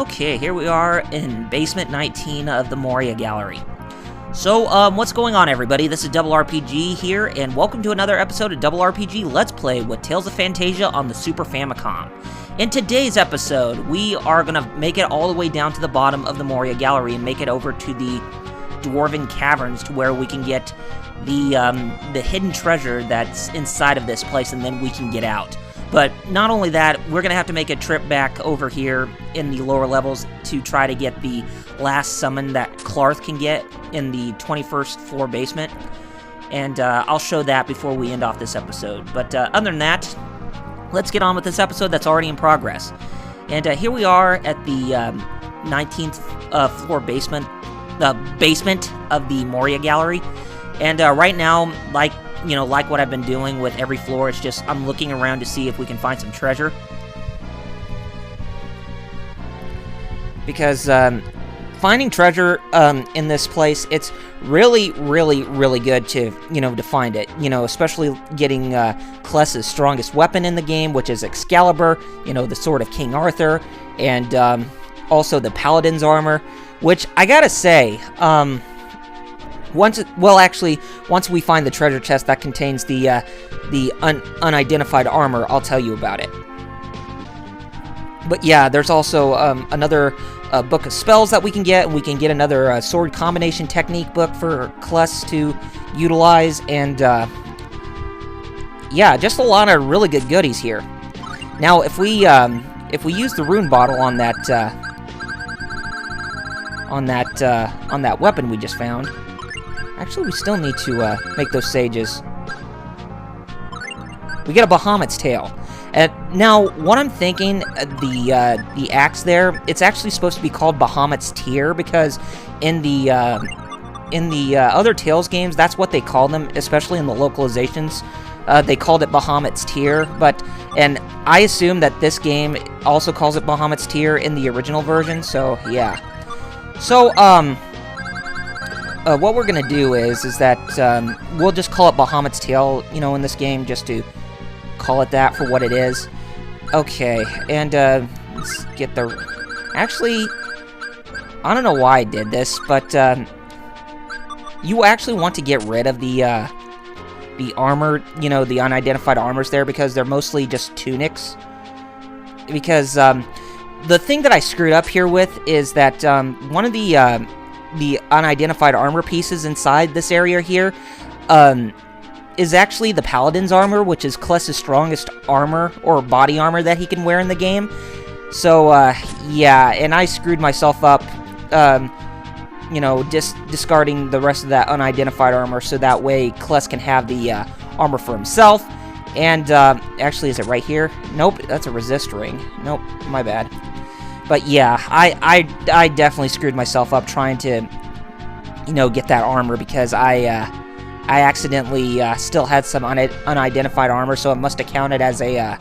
Okay, here we are in Basement 19 of the Moria Gallery. So, what's going on, everybody? This is Double RPG here, and welcome to another episode of Double RPG Let's Play with Tales of Phantasia on the Super Famicom. In today's episode, we are going to make it all the way down to the bottom of the Moria Gallery and make it over to the Dwarven Caverns to where we can get the hidden treasure that's inside of this place, and then we can get out. But not only that, we're going to have to make a trip back over here in the lower levels to try to get the last summon that Clarth can get in the 21st floor basement. And I'll show that before we end off this episode. But other than that, let's get on with this episode that's already in progress. And here we are at the 19th floor basement of the Moria Gallery. And right now, like what I've been doing with every floor, it's just I'm looking around to see if we can find some treasure. Because finding treasure in this place, it's really good to, to find it. Especially getting Kless's strongest weapon in the game, which is Excalibur, the Sword of King Arthur, and also the Paladin's armor, which I gotta say, once we find the treasure chest that contains the unidentified armor, I'll tell you about it. But yeah, there's also another book of spells that we can get, and we can get another sword combination technique book for Kless to utilize, and yeah, just a lot of really good goodies here. Now, if we use the rune bottle on that weapon we just found. Actually, we still need to make those sages. We get a Bahamut's tail. Now, what I'm thinking, the axe there, it's actually supposed to be called Bahamut's tear, because in the other Tales games, that's what they call them, especially in the localizations. They called it Bahamut's tear, and I assume that this game also calls it Bahamut's tear in the original version. So yeah. So what we're gonna do is that we'll just call it Bahamut's tail, in this game, just to call it that for what it is. Okay, and let's get the. Actually, I don't know why I did this, but you actually want to get rid of the armor, the unidentified armors there, because they're mostly just tunics. Because the thing that I screwed up here with is that one of the unidentified armor pieces inside this area here is actually the Paladin's armor, which is Kless's strongest armor, or body armor, that he can wear in the game. So, yeah, and I screwed myself up, discarding the rest of that unidentified armor, so that way Kless can have the armor for himself. And, actually, is it right here? Nope, that's a resist ring. Nope, my bad. But yeah, I definitely screwed myself up trying to, get that armor, because I accidentally still had some unidentified armor, so it must have counted as a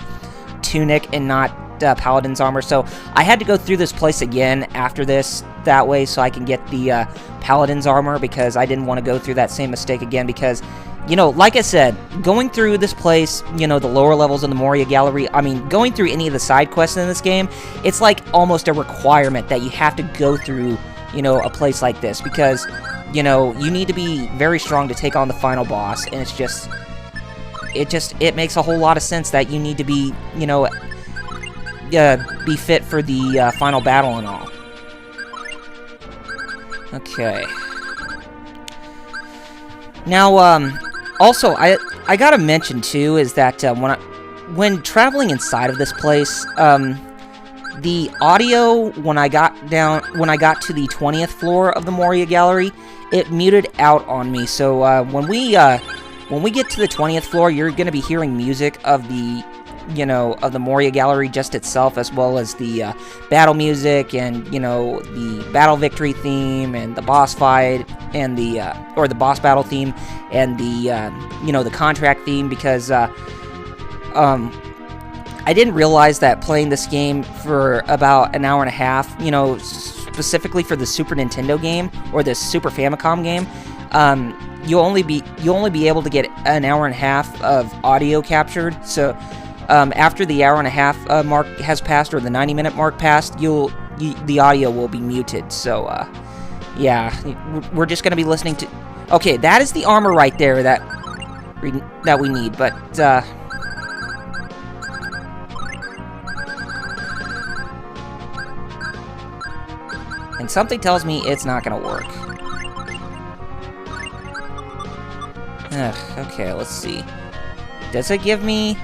tunic and not Paladin's armor. So I had to go through this place again after this, that way, so I can get the Paladin's armor, because I didn't want to go through that same mistake again, because like I said, going through this place, the lower levels in the Moria Gallery, I mean, going through any of the side quests in this game, it's like almost a requirement that you have to go through, a place like this, because, you need to be very strong to take on the final boss, and it makes a whole lot of sense that you need to be, be fit for the final battle and all. Okay. Now, also, I gotta mention, too, is that when traveling inside of this place, the audio, when I got to the 20th floor of the Moria Gallery, it muted out on me. So, when we get to the 20th floor, you're gonna be hearing music of the, of the Moria Gallery just itself, as well as the battle music, and, the battle victory theme, and the boss fight, and or the boss battle theme, and the, the contract theme, because, I didn't realize that playing this game for about an hour and a half, specifically for the Super Nintendo game, or the Super Famicom game, you'll only be able to get an hour and a half of audio captured. So after the hour and a half mark has passed, or the 90-minute mark passed, you'll the audio will be muted. So, yeah, we're just going to be listening to... Okay, that is the armor right there that we need, but, and something tells me it's not going to work. Ugh, okay, let's see. Does it give me...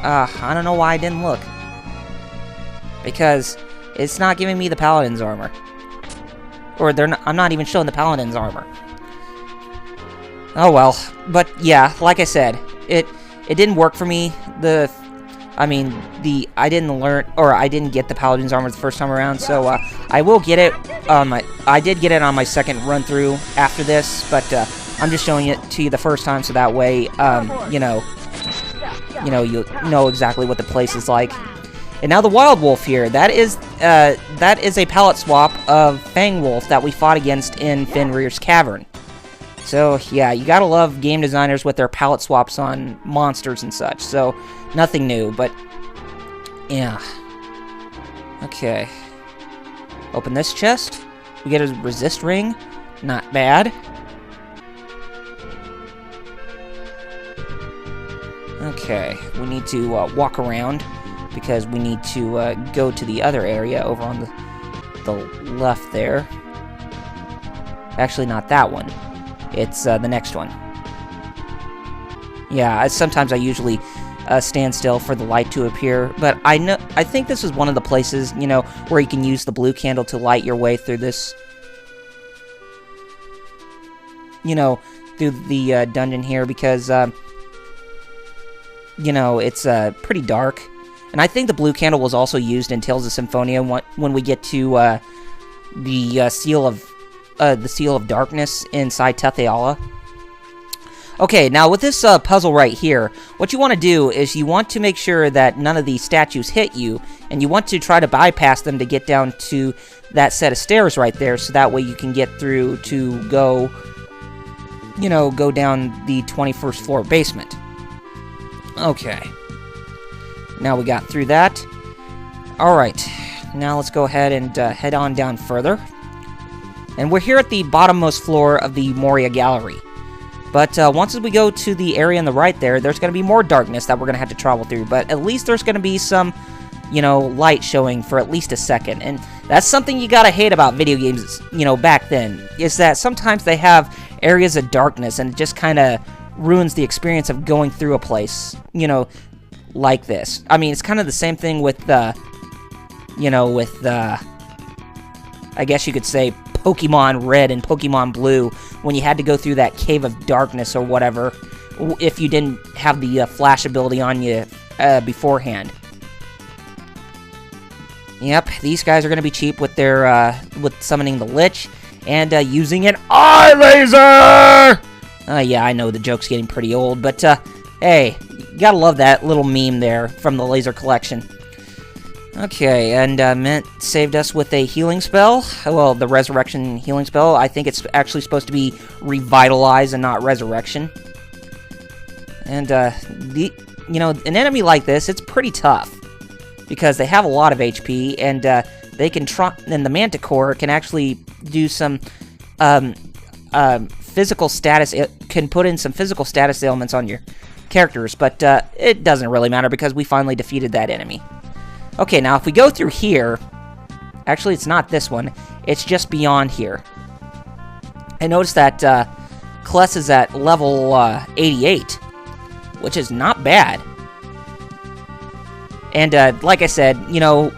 I don't know why I didn't look. Because it's not giving me the Paladin's armor. Or I'm not even showing the Paladin's armor. Oh well. But yeah, like I said, it didn't work for me. I didn't get the Paladin's armor the first time around, so I will get it. I did get it on my second run through after this, but I'm just showing it to you the first time, so that way, you'll know exactly what the place is like. And now the Wild Wolf here, that is a palette swap of Fang Wolf that we fought against in Fenrir's Cavern. So yeah, you gotta love game designers with their palette swaps on monsters and such. So nothing new, but yeah. Okay. Open this chest. We get a resist ring. Not bad. Okay, we need to walk around because we need to go to the other area over on the left there. Actually, not that one. It's the next one. Yeah, sometimes I usually stand still for the light to appear, but I think this is one of the places, where you can use the blue candle to light your way through this, through the dungeon here, because, it's pretty dark. And I think the blue candle was also used in Tales of Symphonia when we get to the Seal of Darkness inside Tethe'alla. Okay, now with this puzzle right here, what you want to do is you want to make sure that none of these statues hit you, and you want to try to bypass them to get down to that set of stairs right there, so that way you can get through to go down the 21st floor basement. Okay. Now we got through that. Alright, now let's go ahead and head on down further. And we're here at the bottommost floor of the Moria Gallery. But once we go to the area on the right there, there's going to be more darkness that we're going to have to travel through. But at least there's going to be some, light showing for at least a second. And that's something you got to hate about video games, back then. Is that sometimes they have areas of darkness and it just kind of ruins the experience of going through a place, like this. I mean, it's kind of the same thing with I guess you could say Pokemon Red and Pokemon Blue, when you had to go through that cave of darkness or whatever, if you didn't have the flash ability on you beforehand. Yep, these guys are going to be cheap with their with summoning the Lich and using an eye laser. Yeah, I know the joke's getting pretty old, but hey, you gotta love that little meme there from the laser collection. Okay, and Mint saved us with a healing spell. Well, the resurrection healing spell. I think it's actually supposed to be revitalize and not resurrection. And an enemy like this, it's pretty tough because they have a lot of HP, and they can and the Manticore can actually do some physical status. It can put in some physical status ailments on your characters, but it doesn't really matter because we finally defeated that enemy. Okay, now if we go through here, actually it's not this one, it's just beyond here. I noticed that Kless is at level 88, which is not bad. And like I said,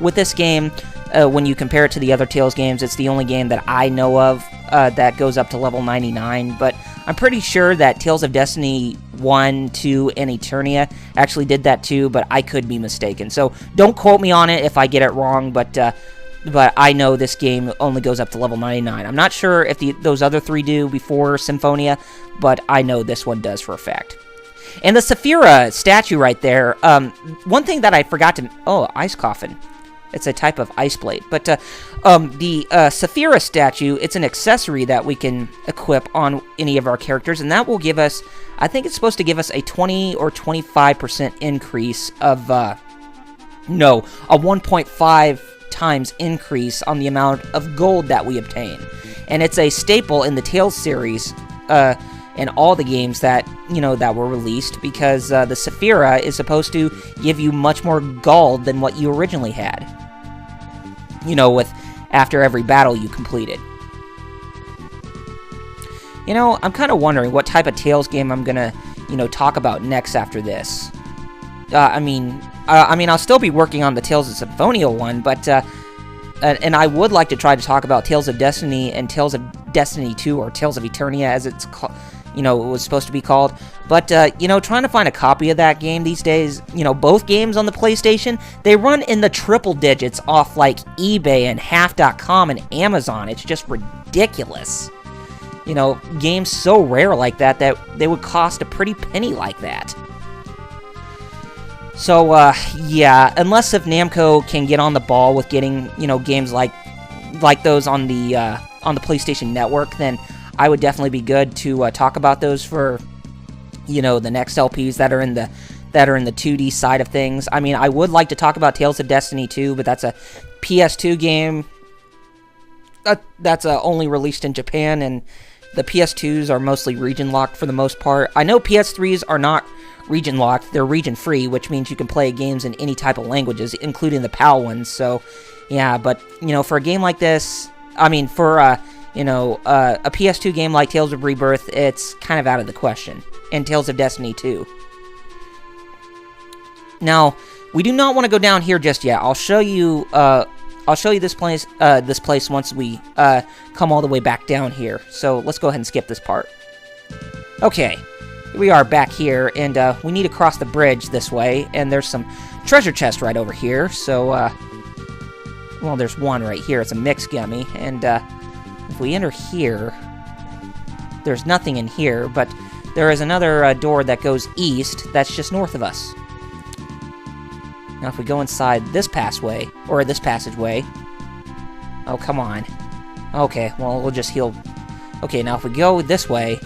with this game, when you compare it to the other Tales games, it's the only game that I know of that goes up to level 99, but I'm pretty sure that Tales of Destiny 1, 2, and Eternia actually did that too, but I could be mistaken. So don't quote me on it if I get it wrong, but I know this game only goes up to level 99. I'm not sure if those other three do before Symphonia, but I know this one does for a fact. And the Saphira statue right there, one thing that I forgot to... Oh, Ice Coffin. It's a type of ice blade. But the Saphira statue, it's an accessory that we can equip on any of our characters, and that will give us, I think it's supposed to give us a 20 or 25% increase of, a 1.5 times increase on the amount of gold that we obtain. And it's a staple in the Tales series, in all the games that, that were released, because the Vesperia is supposed to give you much more gold than what you originally had. With after every battle you completed. I'm kind of wondering what type of Tales game I'm gonna, talk about next after this. I mean, I'll still be working on the Tales of Symphonia one, but, and I would like to try to talk about Tales of Destiny and Tales of Destiny 2, or Tales of Eternia, as it's called, it was supposed to be called. But, trying to find a copy of that game these days, both games on the PlayStation, they run in the triple digits off, like, eBay and half.com and Amazon. It's just ridiculous. Games so rare like that they would cost a pretty penny like that. So, yeah, unless if Namco can get on the ball with getting, games like those on the PlayStation Network, then I would definitely be good to talk about those for, the next LPs that are in the 2D side of things. I mean, I would like to talk about Tales of Destiny 2, but that's a PS2 game that's only released in Japan, and the PS2s are mostly region-locked for the most part. I know PS3s are not region-locked, they're region-free, which means you can play games in any type of languages, including the PAL ones, so, yeah, but, for a game like this, I mean, for, a PS2 game like Tales of Rebirth, it's kind of out of the question, and Tales of Destiny 2. Now, we do not want to go down here just yet. I'll show you this place once we come all the way back down here. So let's go ahead and skip this part. Okay, here we are back here, and we need to cross the bridge this way, and there's some treasure chest right over here. So, well, there's one right here. It's a mixed gummy, and if we enter here, there's nothing in here, but there is another door that goes east that's just north of us. Now, if we go inside this passageway, oh, come on. Okay, well, we'll just heal. Okay, now if we go this way,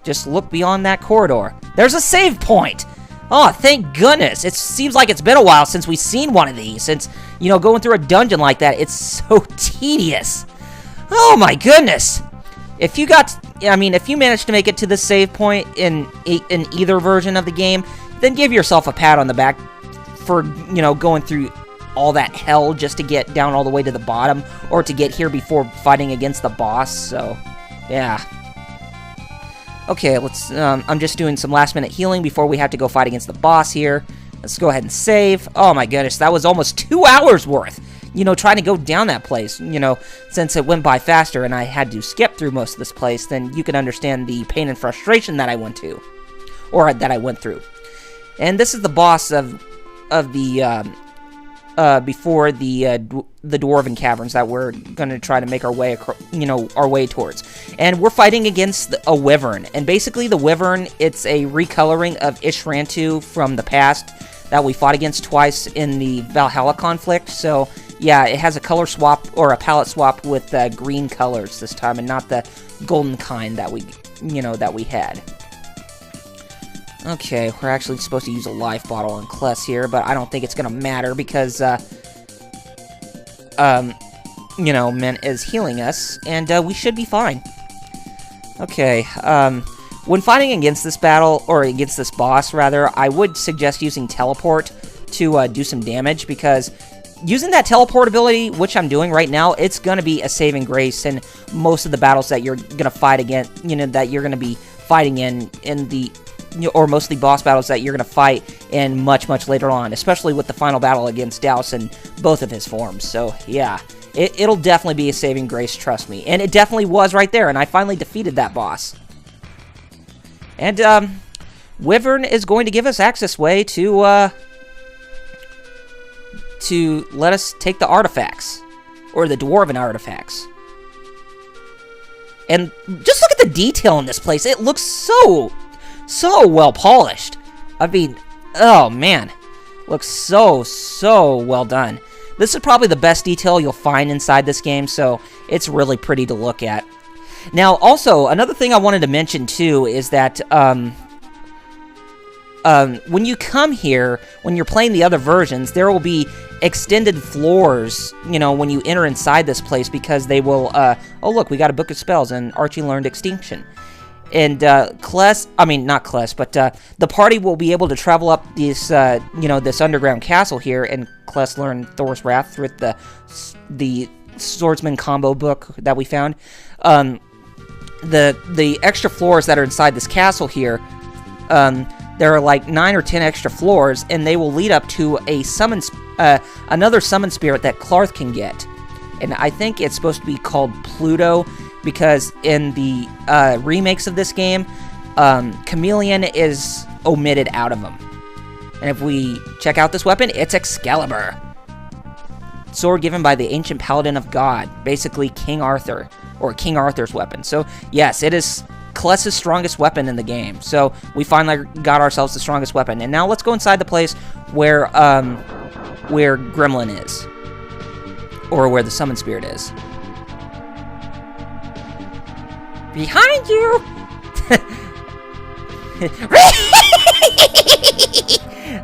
just look beyond that corridor. There's a save point! Oh, thank goodness! It seems like it's been a while since we've seen one of these, since, going through a dungeon like that, it's so tedious. Oh my goodness! If you managed to make it to the save point in either version of the game, then give yourself a pat on the back for, going through all that hell just to get down all the way to the bottom, or to get here before fighting against the boss, so, yeah. Okay, let's, I'm just doing some last-minute healing before we have to go fight against the boss here. Let's go ahead and save. Oh my goodness, that was almost 2 hours worth, trying to go down that place, since it went by faster and I had to skip through most of this place, then you can understand the pain and frustration that I went through. And this is the boss of the, before the Dwarven Caverns that we're gonna try to make our way, our way towards. And we're fighting against a Wyvern. And basically the Wyvern, it's a recoloring of Ishrantu from the past that we fought against twice in the Valhalla conflict. So, yeah, it has a color swap, or a palette swap with green colors this time, and not the golden kind that we, that we had. Okay, we're actually supposed to use a life bottle on Kless here, but I don't think it's gonna matter because, Mint is healing us, and, we should be fine. Okay, when fighting against this battle, or against this boss, rather, I would suggest using Teleport to, do some damage, because using that teleport ability, which I'm doing right now, it's gonna be a saving grace in most of the battles that you're gonna fight against, that you're gonna be fighting in the, or mostly boss battles that you're going to fight in much, much later on, especially with the final battle against Daus in both of his forms. So, yeah, it'll definitely be a saving grace, trust me. And it definitely was right there, and I finally defeated that boss. And, Wyvern is going to give us access way to let us take the artifacts, or the Dwarven artifacts. And just look at the detail in this place. It looks so well polished. I mean, oh man, looks so well done. This is probably the best detail you'll find inside this game, so it's really pretty to look at. Now, also, another thing I wanted to mention too is that when you come here, when you're playing the other versions, there will be extended floors, you know, when you enter inside this place, because they will, oh look, we got a book of spells, and Archie learned Extinction. And, not Kless, but, the party will be able to travel up this, this underground castle here, and Kless learned Thor's Wrath with the swordsman combo book that we found. The extra floors that are inside this castle here, there are like 9 or 10 extra floors, and they will lead up to a another summon spirit that Clarth can get. And I think it's supposed to be called Pluto, because in the remakes of this game, Chameleon is omitted out of them. And if we check out this weapon, it's Excalibur. Sword given by the ancient paladin of God, basically King Arthur, or King Arthur's weapon. So yes, it is Kless's strongest weapon in the game. So we finally got ourselves the strongest weapon. And now let's go inside the place where Gremlin is, or where the summon spirit is. Behind you!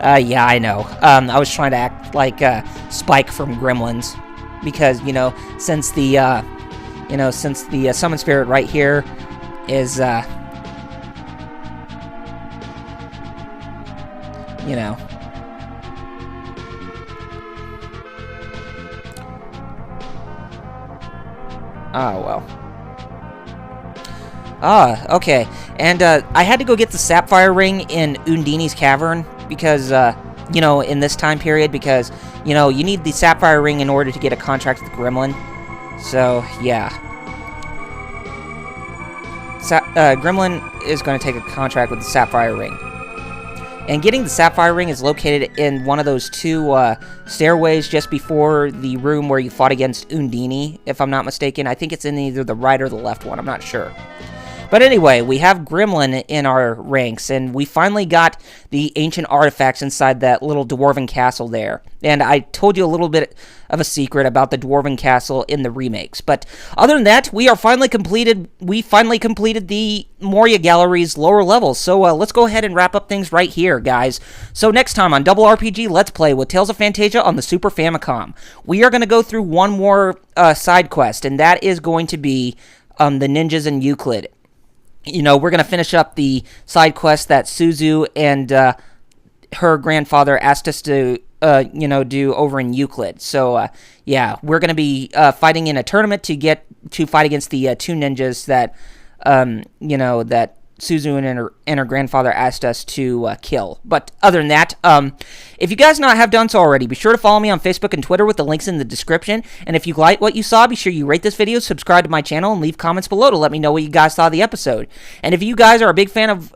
Yeah, I know. I was trying to act like Spike from Gremlins, because, since the summon spirit right here is, Oh, well. Okay. And, I had to go get the Sapphire Ring in Undini's Cavern, because, in this time period, because, you need the Sapphire Ring in order to get a contract with Gremlin. So, yeah. Gremlin is going to take a contract with the Sapphire Ring. And getting the Sapphire Ring is located in one of those two stairways just before the room where you fought against Undini, if I'm not mistaken. I think it's in either the right or the left one. I'm not sure. But anyway, we have Gremlin in our ranks, and we finally got the ancient artifacts inside that little dwarven castle there. And I told you a little bit of a secret about the dwarven castle in the remakes. But other than that, we finally completed the Moria Gallery's lower levels. So let's go ahead and wrap up things right here, guys. So next time on Double RPG Let's Play with Tales of Phantasia on the Super Famicom, we are going to go through one more side quest, and that is going to be the ninjas in Euclid. We're going to finish up the side quest that Suzu and her grandfather asked us to, do over in Euclid. So, yeah, we're going to be fighting in a tournament to fight against the two ninjas that, that Suzu and her grandfather asked us to kill. But other than that, if you guys not have done so already, be sure to follow me on Facebook and Twitter with the links in the description. And if you like what you saw, be sure you rate this video, subscribe to my channel, and leave comments below to let me know what you guys thought of the episode. And if you guys are a big fan of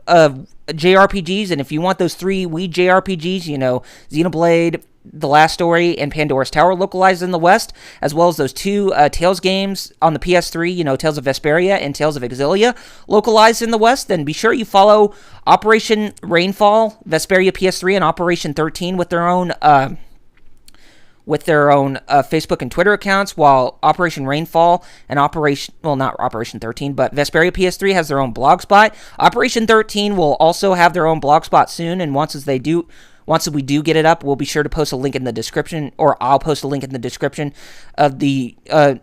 JRPGs, and if you want those 3 Wii JRPGs, Xenoblade, The Last Story, and Pandora's Tower localized in the West, as well as those 2 Tales games on the PS3, Tales of Vesperia and Tales of Xillia localized in the West, then be sure you follow Operation Rainfall, Vesperia PS3, and Operation 13 with their own Facebook and Twitter accounts, while Operation Rainfall and not Operation 13, but Vesperia PS3 has their own blog spot. Operation 13 will also have their own blog spot soon, and once we do get it up, we'll be sure to post a link in the description, or I'll post a link in the description of the, of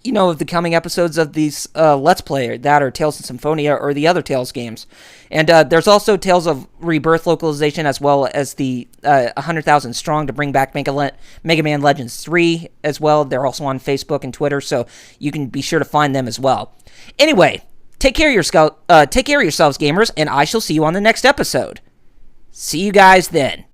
the coming episodes of these Let's Play, that or Tales of Symphonia or the other Tales games. And there's also Tales of Rebirth localization, as well as the 100,000 Strong to bring back Mega Man Legends 3 as well. They're also on Facebook and Twitter, so you can be sure to find them as well. Anyway, take care of yourselves, gamers, and I shall see you on the next episode. See you guys then.